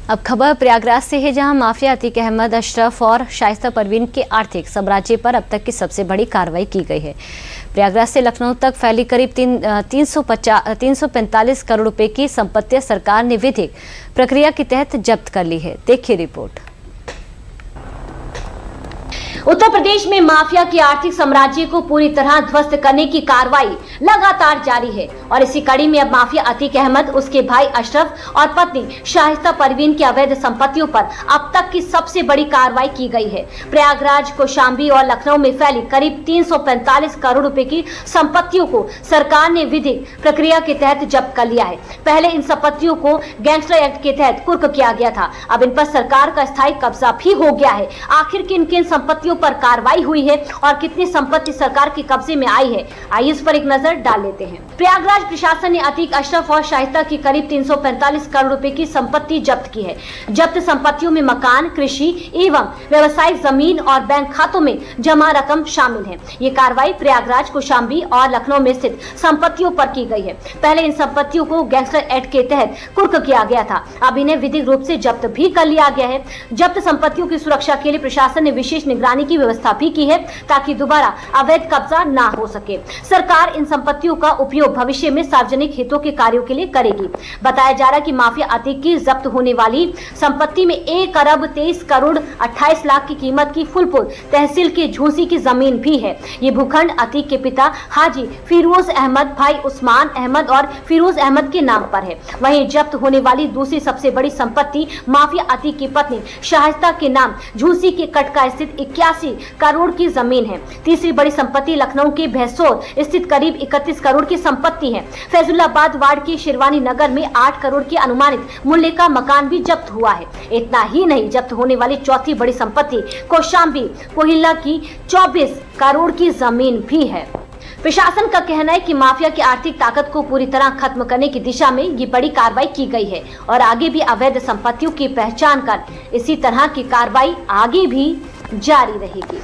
अब खबर प्रयागराज से है, जहां माफिया अतीक अहमद, अशरफ और शाइस्ता परवीन के आर्थिक साम्राज्य पर अब तक की सबसे बड़ी कार्रवाई की गई है। प्रयागराज से लखनऊ तक फैली करीब 345 करोड़ रुपए की संपत्तियां सरकार ने विधिक प्रक्रिया के तहत जब्त कर ली है। देखिए रिपोर्ट। उत्तर प्रदेश में माफिया के आर्थिक साम्राज्य को पूरी तरह ध्वस्त करने की कार्रवाई लगातार जारी है और इसी कड़ी में अब माफिया अतीक अहमद, उसके भाई अशरफ और पत्नी शाइस्ता परवीन की अवैध संपत्तियों पर अब तक की सबसे बड़ी कार्रवाई की गई है। प्रयागराज, कौशाम्बी और लखनऊ में फैली करीब 345 करोड़ रुपए की संपत्तियों को सरकार ने विधिक प्रक्रिया के तहत जब्त कर लिया है। पहले इन संपत्तियों को गैंगस्टर एक्ट के तहत कुर्क किया गया था, अब इन पर सरकार का स्थायी कब्जा भी हो गया है। आखिर किन किन संपत्तियों पर कार्रवाई हुई है और कितनी संपत्ति सरकार के कब्जे में आई है, आइए इस पर एक नजर डाल लेते हैं। प्रयागराज प्रशासन ने अतीक, अशरफ और शाइस्ता की करीब 345 करोड़ रुपए की संपत्ति जब्त की है। जब्त संपत्तियों में मकान, कृषि एवं व्यावसायिक जमीन और बैंक खातों में जमा रकम शामिल है। ये कार्रवाई प्रयागराज, कौशाम्बी और लखनऊ में स्थित संपत्तियों पर की गई है। पहले इन संपत्तियों को गैंगस्टर एक्ट के तहत कुर्क किया गया था, अब इन्हें विधिक रूप से जब्त भी कर लिया गया है। जब्त संपत्तियों की सुरक्षा के लिए प्रशासन ने विशेष निगरानी की व्यवस्था भी की है ताकि दोबारा अवैध कब्जा ना हो सके। सरकार इन संपत्तियों का उपयोग भविष्य में सार्वजनिक हितों के कार्यों के लिए करेगी। बताया जा रहा है कि माफिया अतीक की जब्त होने वाली संपत्ति में 1 अरब 23 करोड़ 28 लाख की कीमत की फुलपुर तहसील के झूसी की जमीन भी है। ये भूखंड अतीक के पिता हाजी फिरोज अहमद, भाई उस्मान अहमद और फिरोज अहमद के नाम पर है। वहीं जब्त होने वाली दूसरी सबसे बड़ी संपत्ति माफिया अतीक की पत्नी शाइस्ता के नाम झूसी के कटका स्थित 81 करोड़ की जमीन है। तीसरी बड़ी संपत्ति लखनऊ के भैंसोर स्थित करीब 31 करोड़ की संपत्ति है। फैजुलाबाद वार्ड के शिरवानी नगर में 8 करोड़ के अनुमानित मूल्य का मकान भी जब्त हुआ है। इतना ही नहीं, जब्त होने वाली चौथी बड़ी संपत्ति कौशाम्बी कोहिला की 24 करोड़ की जमीन भी है। प्रशासन का कहना है कि माफिया की आर्थिक ताकत को पूरी तरह खत्म करने की दिशा में ये बड़ी कार्रवाई की गई है और आगे भी अवैध संपत्तियों की पहचान कर इसी तरह की कार्रवाई आगे भी जारी रहेगी।